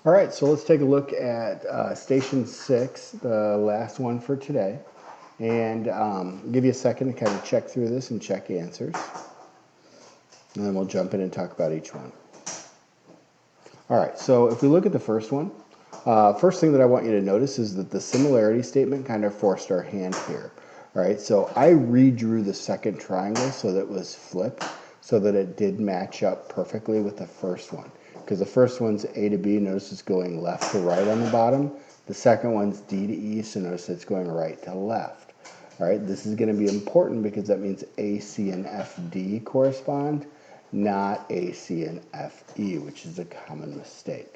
All right, so let's take a look at Station 6, the last one for today, and give you a second to kind of check through this and check answers, and then we'll jump in and talk about each one. All right, so if we look at the first one, first thing that I want you to notice is that the similarity statement kind of forced our hand here. All right, so I redrew the second triangle so that it was flipped, so that it did match up perfectly with the first one. Because the first one's A to B, notice it's going left to right on the bottom. The second one's D to E, so notice it's going right to left. All right, this is going to be important because that means AC and FD correspond, not AC and FE, which is a common mistake.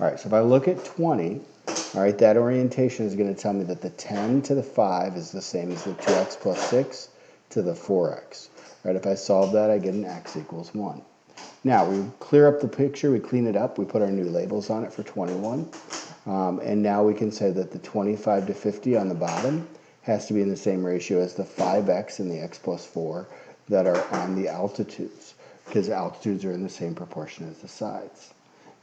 All right, so if I look at 20, all right, that orientation is going to tell me that the 10 to the 5 is the same as the 2x plus 6 to the 4x. All right, if I solve that, I get an x equals 1. Now, we clear up the picture, we clean it up, we put our new labels on it for 21, and now we can say that the 25 to 50 on the bottom has to be in the same ratio as the 5x and the x plus 4 that are on the altitudes, because altitudes are in the same proportion as the sides.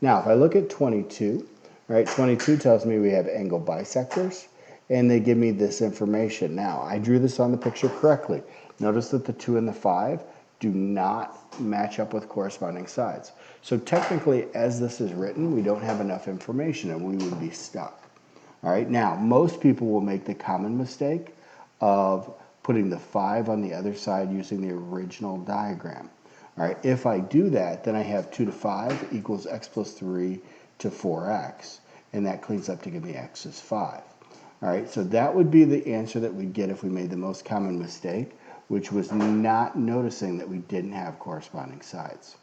Now, if I look at 22, all right, 22 tells me we have angle bisectors, and they give me this information. Now, I drew this on the picture correctly. Notice that the 2 and the 5 do not match up with corresponding sides. So technically, as this is written, we don't have enough information and we would be stuck. All right, now, most people will make the common mistake of putting the 5 on the other side using the original diagram. All right, if I do that, then I have 2 to 5 equals x plus 3 to 4x, and that cleans up to give me x is 5. All right, so that would be the answer that we'd get if we made the most common mistake, which was not noticing that we didn't have corresponding sides.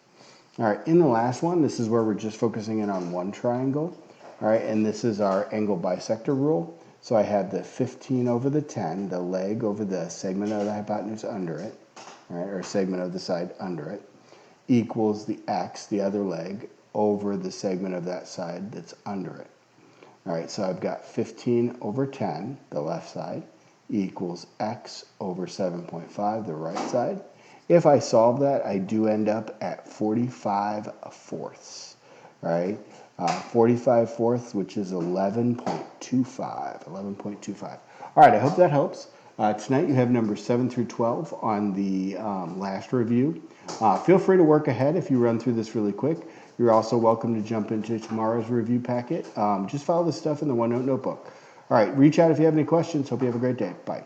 All right, in the last one, this is where we're just focusing in on one triangle. All right, and this is our angle bisector rule. So I have the 15 over the 10, the leg over the segment of the hypotenuse under it, all right, or segment of the side under it, equals the x, the other leg, over the segment of that side that's under it. All right, so I've got 15 over 10, the left side, equals x over 7.5, the right side. If I solve that, I do end up at 45 fourths, right? 45 fourths, which is 11.25, 11.25. All right, I hope that helps. Tonight you have numbers 7 through 12 on the last review. Feel free to work ahead if you run through this really quick. You're also welcome to jump into tomorrow's review packet. Just follow the stuff in the OneNote notebook. All right, reach out if you have any questions. Hope you have a great day. Bye.